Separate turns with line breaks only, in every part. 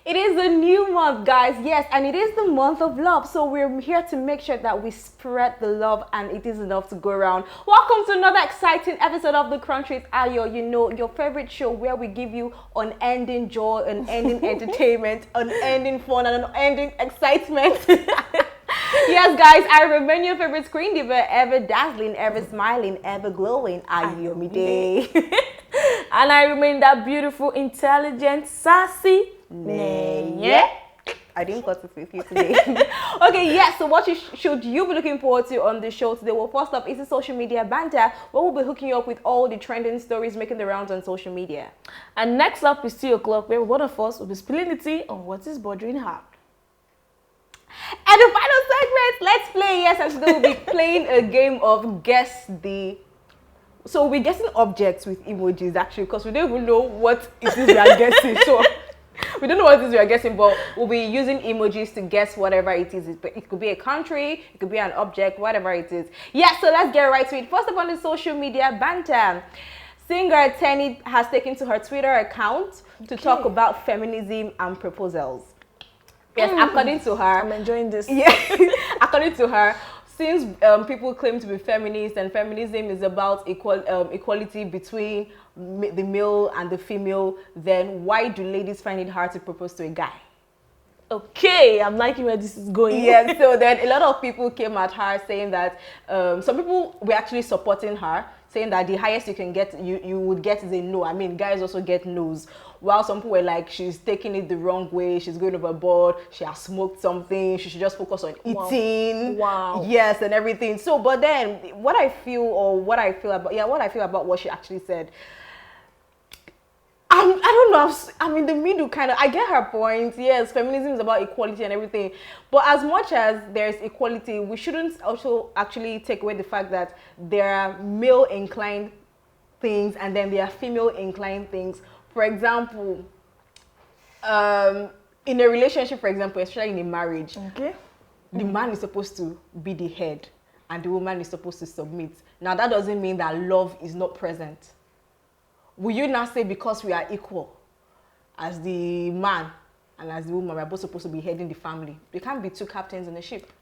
It is a new month, guys. Yes, and it is the month of love. So we're here to make sure that we spread the love, and it is enough to go around. Welcome to another exciting episode of The Crunch with Ayo. You know, your favorite show where we give you unending joy, unending entertainment, unending fun, and unending excitement. Yes, guys, I remain your favorite screen diva, ever dazzling, ever smiling, ever glowing, Ayomide.
And I remain that beautiful, intelligent, sassy,
yeah. I didn't cut it with you today. Okay, yes, so what should you be looking forward to on the show today? Well, first up is the social media banter, where we'll be hooking you up with all the trending stories making the rounds on social media.
And next up is 2 o'clock, where one of us will be spilling the tea on what is bothering her.
And the final segment, let's play. Yes, and today we'll be playing a game of guess the... So we're guessing objects with emojis, actually, because we don't even know what it is we are guessing. So we don't know what it is we are guessing, but we'll be using emojis to guess whatever it is. It could be a country, it could be an object, whatever it is. Yeah, so let's get right to it. First up on the social media banter, singer Tenny has taken to her Twitter account to talk about feminism and proposals. Yes, according to her.
I'm enjoying this.
Yeah, according to her, since people claim to be feminist and feminism is about equality between the male and the female, then why do ladies find it hard to propose to a guy?
Okay, I'm liking where this is going.
Yeah, so then a lot of people came at her saying that some people were actually supporting her, saying that the highest you can get, you would get is a no. I mean, guys also get no's. While some people were like, she's taking it the wrong way, she's going overboard, she has smoked something, she should just focus on eating.
Wow.
Yes, and everything. So, but then what I feel about what she actually said, I don't know, I'm in the middle kind of. I get her point. Yes, feminism is about equality and everything. But as much as there's equality, we shouldn't also actually take away the fact that there are male-inclined things and then there are female-inclined things. For example, in a relationship, for example, especially in a marriage,
Okay.
the man is supposed to be the head and the woman is supposed to submit. Now, that doesn't mean that love is not present. Will you not say because we are equal as the man and as the woman, we're both supposed to be heading the family? There can't be two captains in a ship.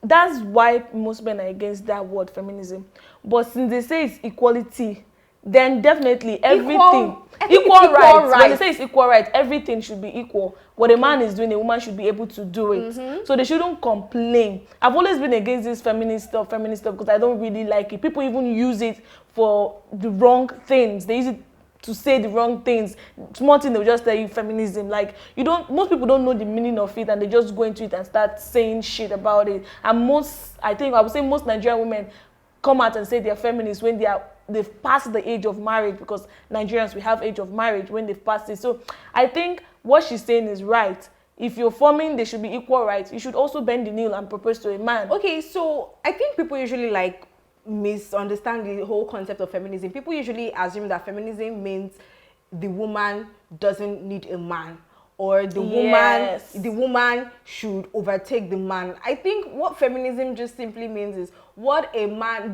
That's why most men are against that word, feminism. But since they say it's equality, then definitely everything equal rights. When they say it's equal rights, everything should be equal. What a man is doing, a woman should be able to do it. So they shouldn't complain. I've always been against this feminist stuff because I don't really like it. People even use it for the wrong things. They use it to say the wrong things. Small thing, they'll just tell you feminism. Like, most people don't know the meaning of it, and they just go into it and start saying shit about it. And I would say most Nigerian women come out and say they're feminists when they've passed the age of marriage, because Nigerians, we have age of marriage when they've passed it. So I think what she's saying is right. If you're forming, there should be equal rights. You should also bend the knee and propose to a man.
Okay, so I think people usually misunderstand the whole concept of feminism. People usually assume that feminism means the woman doesn't need a man, or the woman should overtake the man. I think what feminism just simply means is what a man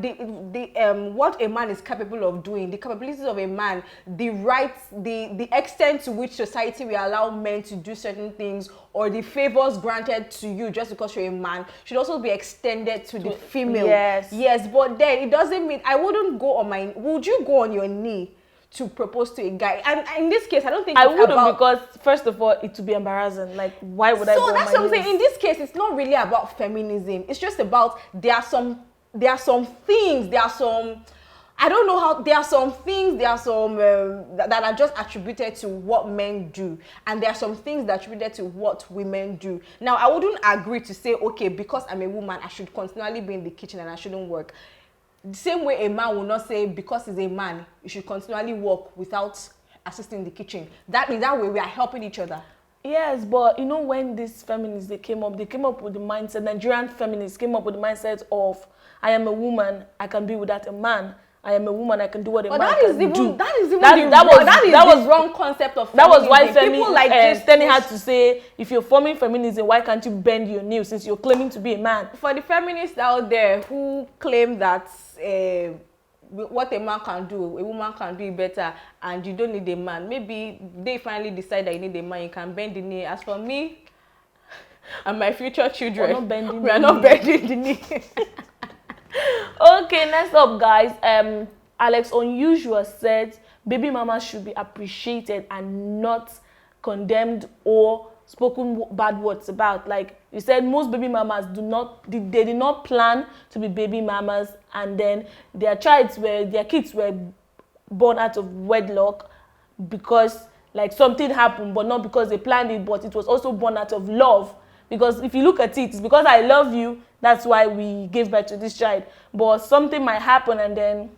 what a man is capable of doing, the capabilities of a man, the rights, the extent to which society will allow men to do certain things, or the favors granted to you just because you're a man, should also be extended to the female. Yes, but then it doesn't mean would you go on your knee to propose to a guy? And in this case, I don't think
I wouldn't, because first of all, it would be embarrassing. Like, why would I go on my knees? So that's something. In
this case, it's not really about feminism. It's just about there are some things that are just attributed to what men do, and there are some things that are attributed to what women do. Now, I wouldn't agree to say, okay, because I'm a woman, I should continually be in the kitchen and I shouldn't work. The same way a man will not say, because he's a man, you should continually work without assisting in the kitchen. That means that way we are helping each other.
Yes, but when these feminists, they came up with the mindset, Nigerian feminists came up with the mindset of, I am a woman, I can be without a man. I am a woman, I can do what a man can do. That is the wrong concept of feminism. That was why people like Stanley had to say, if you're forming feminism, why can't you bend your knee since you're claiming to be a man?
For the feminists out there who claim that what a man can do, a woman can do it better, and you don't need a man. Maybe they finally decide that you need a man, you can bend the knee. As for me and my future children, we are not bending the knee.
Okay, next up, guys. Alex Unusual said baby mamas should be appreciated and not condemned or spoken bad words about. Like you said, most baby mamas they did not plan to be baby mamas, and then their kids were born out of wedlock because like something happened, but not because they planned it, but it was also born out of love. Because if you look at it, it's because I love you, that's why we gave birth to this child. But something might happen, and then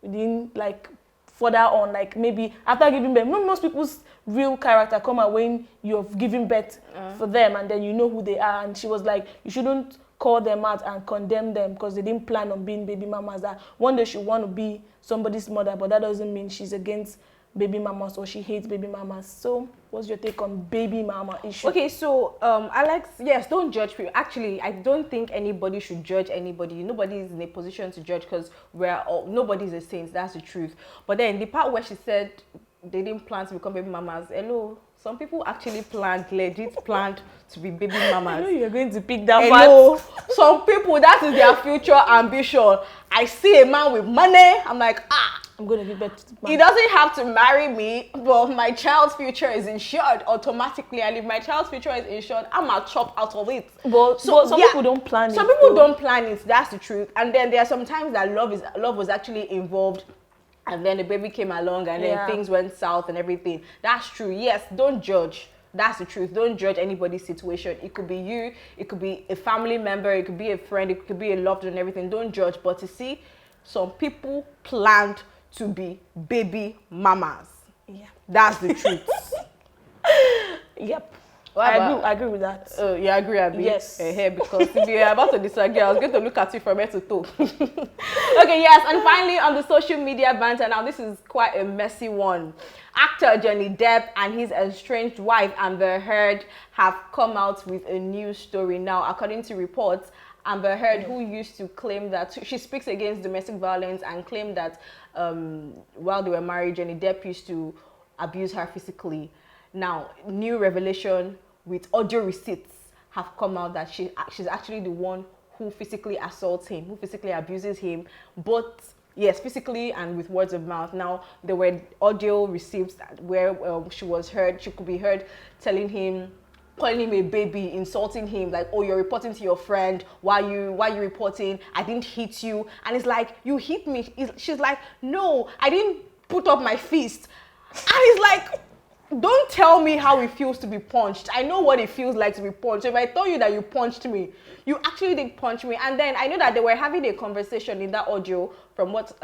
we didn't like further on, like maybe after giving birth. Most people's real character come out when you've given birth for them, and then you know who they are. And she was like, you shouldn't call them out and condemn them because they didn't plan on being baby mamas. That one day she want to be somebody's mother, but that doesn't mean she's against baby mamas or she hates baby mamas. So what's your take on baby mama issue?
Okay, so Alex, yes, don't judge people. Actually, I don't think anybody should judge anybody. Nobody is in a position to judge because nobody's a saint. That's the truth. But then the part where she said they didn't plan to become baby mamas, hello, some people actually legit planned to be baby mamas.
I know you're going to pick that
part. Some people, that is their future ambition. I see a man with money, I'm like,
I'm going to give birth to the man.
He doesn't have to marry me, but my child's future is insured automatically. And if my child's future is insured, I'm a chop out of it.
But some people don't plan it.
Some people don't plan it. That's the truth. And then there are some times that love was actually involved, and then the baby came along, and then things went south and everything. That's true. Yes, don't judge. That's the truth. Don't judge anybody's situation. It could be you. It could be a family member. It could be a friend. It could be a loved one and everything. Don't judge. But to see some people planned to be baby mamas.
Yeah.
That's the truth.
Yep. I agree with that.
You agree, Abby?
Yes.
Because if you're about to disagree, I was going to look at you from head to toe. Okay, yes. And finally, on the social media banter, now this is quite a messy one. Actor Johnny Depp and his estranged wife Amber Heard have come out with a new story. Now, according to reports, Amber Heard, who used to claim that she speaks against domestic violence and claimed that while they were married, Johnny Depp used to abuse her physically. Now, new revelation with audio receipts have come out that she's actually the one who physically assaults him, who physically abuses him, but yes, physically and with words of mouth. Now, there were audio receipts where she could be heard telling him, calling him a baby, insulting him, like, oh, you're reporting to your friend, why you reporting, I didn't hit you. And it's like, you hit me. She's like, no, I didn't put up my fist. And it's like, don't tell me how it feels to be punched. I know what it feels like to be punched. If I told you that you punched me, you actually did punch me. And then I know that they were having a conversation in that audio, from what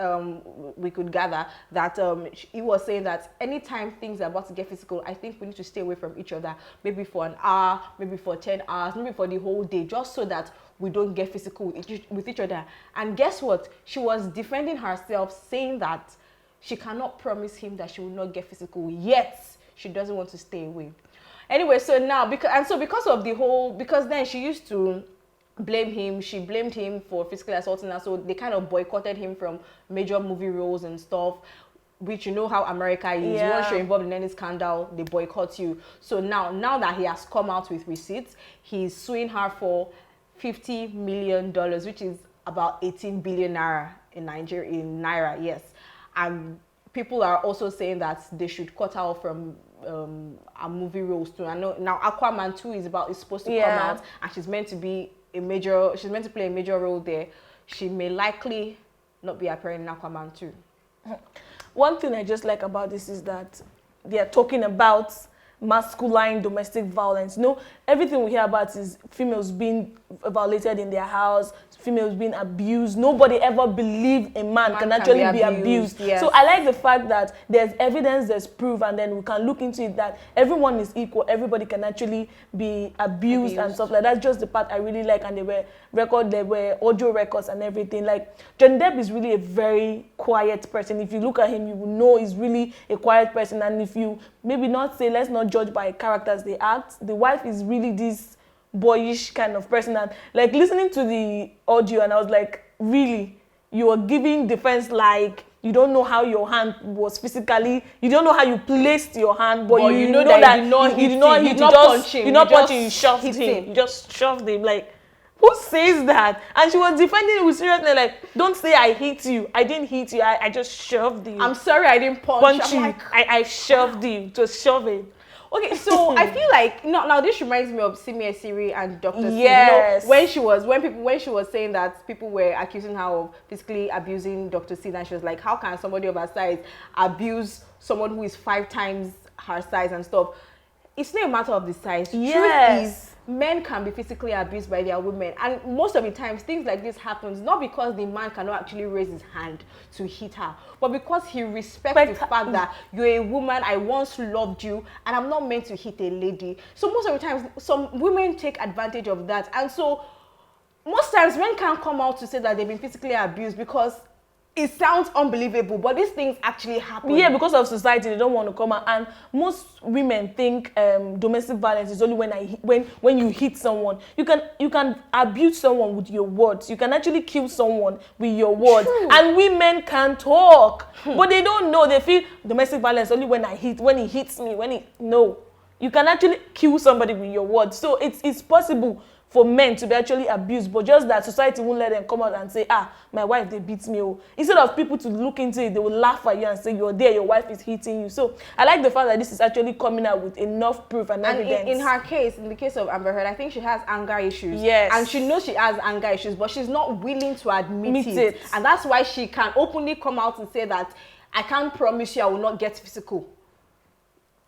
we could gather, that he was saying that anytime things are about to get physical, I think we need to stay away from each other, maybe for an hour, maybe for 10 hours, maybe for the whole day, just so that we don't get physical with each other. And guess what? She was defending herself, saying that she cannot promise him that she will not get physical, yet she doesn't want to stay away. Anyway, so now, because then she used to blame him, she blamed him for physically assaulting her, so they kind of boycotted him from major movie roles and stuff, which you know how America is.
Yeah.
Once you're involved in any scandal, they boycott you. So now that he has come out with receipts, he's suing her for $50 million, which is about 18 billion naira in Naira, yes. And people are also saying that they should cut her off from a movie roles too. I know now Aquaman 2 is supposed to come out, and she's meant to play a major role there. She may likely not be appearing in Aquaman 2.
One thing I just like about this is that they are talking about masculine domestic violence. You know, everything we hear about is females being violated in their house, females being abused. Nobody ever believed a man can actually be abused. Yes. So I like the fact that there's evidence, there's proof, and then we can look into it that everyone is equal. Everybody can actually be abused and stuff like that. That's just the part I really like. And there were audio records and everything. Like, Johnny Depp is really a very quiet person. If you look at him, you will know he's really a quiet person. And if you maybe let's not judge by characters they act, the wife is really this boyish kind of person. And like listening to the audio, and I was like, really, you are giving defense like you don't know how your hand was physically, you don't know how you placed your hand, but you know that you did not hit him, you not punch him, you shoved him. You just shoved him. Like, who says that? And she was defending it with seriousness, like, don't say I hit you. I didn't hit you. I just shoved you.
I'm sorry I didn't punch you.
Like, I shoved you. Just shove it.
Okay, so I feel like now this reminds me of Simi Siri and Dr. C.
Yes.
You know, when she was saying that people were accusing her of physically abusing Dr. C, and she was like, how can somebody of her size abuse someone who is 5 times her size and stuff? It's not a matter of the size.
Yes.
Truth is, men can be physically abused by their women, and most of the times things like this happens not because the man cannot actually raise his hand to hit her, but because he respects the fact that you're a woman, I once loved you, and I'm not meant to hit a lady. So most of the times some women take advantage of that, and so most times men can't come out to say that they've been physically abused because it sounds unbelievable, but these things actually happen.
Yeah, because of society, they don't want to come out. And most women think domestic violence is only when you hit someone. You can abuse someone with your words. You can actually kill someone with your words. True. And women can talk, but they don't know. They feel domestic violence only when he hits me. No, you can actually kill somebody with your words. So it's possible for men to be actually abused, but just that society won't let them come out and say, my wife, they beat me. Oh. Instead of people to look into it, they will laugh at you and say, you're there, your wife is hitting you. So I like the fact that this is actually coming out with enough proof and evidence.
In her case, in the case of Amber Heard, I think she has anger issues.
Yes.
And she knows she has anger issues, but she's not willing to admit it. And that's why she can openly come out and say that, I can't promise you I will not get physical.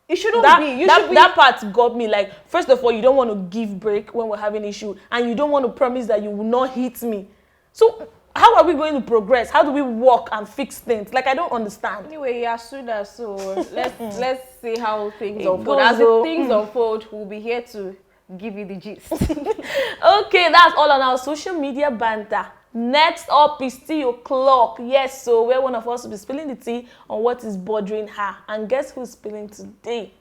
It shouldn't be.
That part got me. Like, first of all, you don't want to give break when we're having issue, and you don't want to promise that you will not hit me. So how are we going to progress? How do we work and fix things? Like, I don't understand.
Anyway, yeah, so let's see how things unfold. As things unfold, we'll be here to give you the gist.
Okay, that's all on our social media banter. Next up is tea o'clock. Yes, so where one of us will be spilling the tea on what is bothering her. And guess who's spilling today?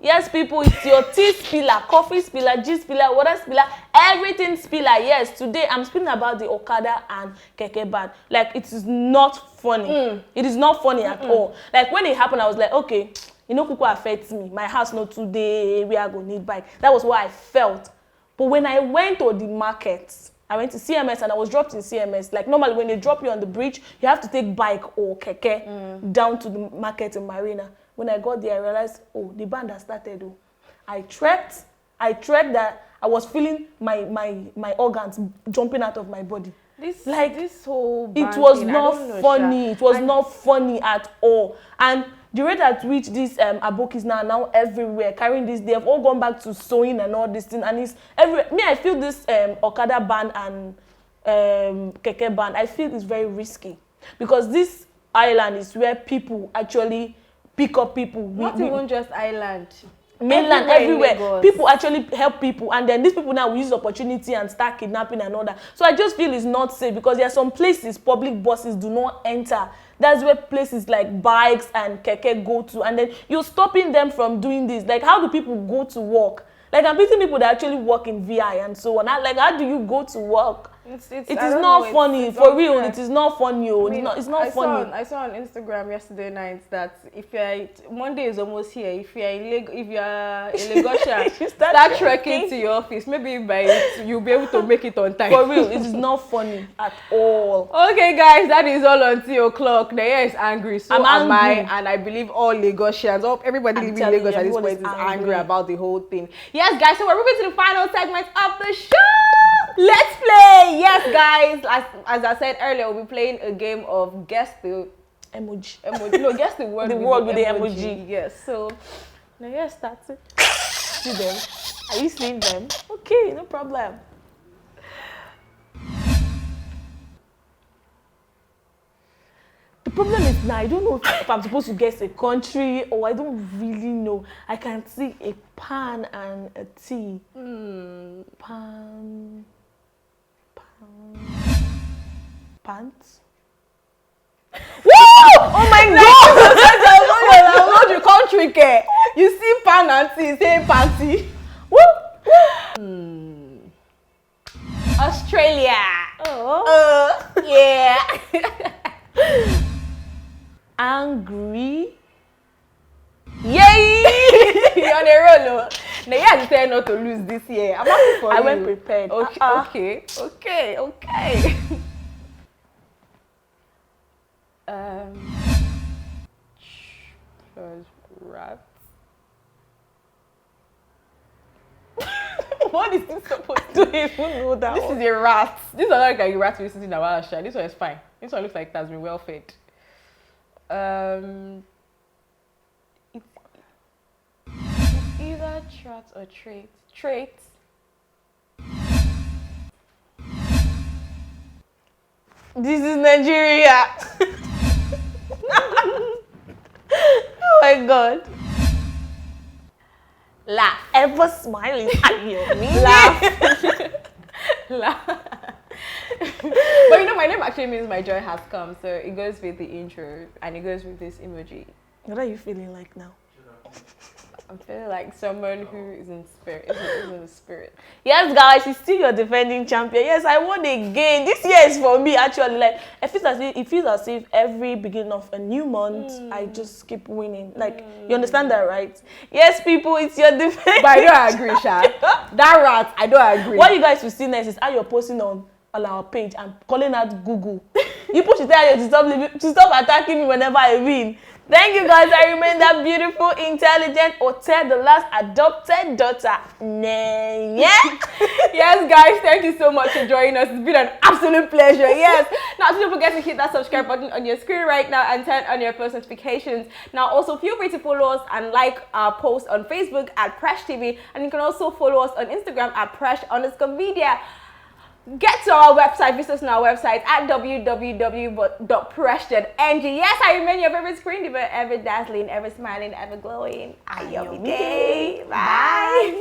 Yes, people, it's your tea spiller, coffee spiller, gist spiller, water spiller, everything spiller. Yes, today I'm speaking about the Okada and Keke ban. Like, it is not funny. It is not funny at all. Like, when it happened, I was like, okay, you know, Kuku affects me. My house not today, we are going to need bike. That was what I felt. But when I went to the market, I went to CMS and I was dropped in CMS. Like, normally when they drop you on the bridge, you have to take bike or keke down to the market in Marina. When I got there, I realized, oh, the band has started. Oh. I trekked that I was feeling my organs jumping out of my body.
This whole band
it was not funny. It was not funny at all. And the rate at which these abokis now everywhere carrying this, they have all gone back to sewing and all this thing, and it's everywhere. Me, I feel this Okada ban and Keke ban, I feel it's very risky because this island is where people actually pick up people.
Not even just island.
Mainland, everywhere. People actually help people, and then these people now will use the opportunity and start kidnapping and all that. So I just feel it's not safe because there are some places public buses do not enter. That's where places like bikes and keke go to, and then you're stopping them from doing this. Like, how do people go to work? Like, I'm meeting people that actually work in VI and so on. Like, how do you go to work? It is not funny. For real, it is not funny. It's not funny.
I saw on Instagram yesterday night that Monday is almost here. If you're a Lagosian, start trekking to your office. Maybe you'll be able to make it on time.
For real, it is not funny at all.
Okay, guys, that is all on tea o'clock. The air is angry. So am I, and I believe all Lagosians, everybody living in Lagos at this point is angry about the whole thing. Yes, guys. So we're moving to the final segment of the show. Let's play! Yes, guys. As I said earlier, we'll be playing a game of guess the
emoji.
No, guess the word.
The word with the emoji.
Yes. So, now yes, that's it.
See them? Are you seeing them? Okay, no problem. The problem is now I don't know if I'm supposed to guess a country or I don't really know. I can see a pan and a tea. Pants. Woo! Oh my God!
I'm not your country care. You see pan and tea, say panty.
Woo!
Australia.
Oh.
Yeah.
Angry.
Yay! You're on a roll. Now you have to tell not to lose this year. I'm happy for you.
I went prepared.
Okay. Plus rat. What is this supposed to
I don't even know that
This
one.
is a rat. This is not like a rat we're sitting in a wild shot. This one is fine. This one looks like it has been well fed. It's either traits or traits. Traits.
This is Nigeria. Oh my God.
Laugh.
Ever smiling at you.
Laugh. Laugh. But you know, my name actually means my joy has come. So it goes with the intro and it goes with this emoji.
What are you feeling like now?
I'm feeling like someone who is in spirit. Is in the spirit.
Yes, guys, it's still your defending champion. Yes, I won again. This year is for me, actually. Like, it feels as if every beginning of a new month, I just keep winning. Like, you understand that, right? Yes, people, it's your defending.
But I don't agree, Sha. That rat, I don't agree.
What you guys will see next is how you're posting on our page and calling out Google. You should tell you to stop attacking me whenever I win. Thank you, guys. I remain that beautiful, intelligent Hotel, the last adopted daughter. Yeah.
Yes, guys, thank you so much for joining us. It's been an absolute pleasure. Yes. Now, don't forget to hit that subscribe button on your screen right now and turn on your post notifications. Now, also feel free to follow us and like our post on Facebook at Presh TV, and you can also follow us on Instagram at Presh_media. Get to our website, visit us on our website at www.presh.ng. Yes, I remain your favorite screen diva, ever dazzling, ever smiling, ever glowing. Ayomi Day. Bye.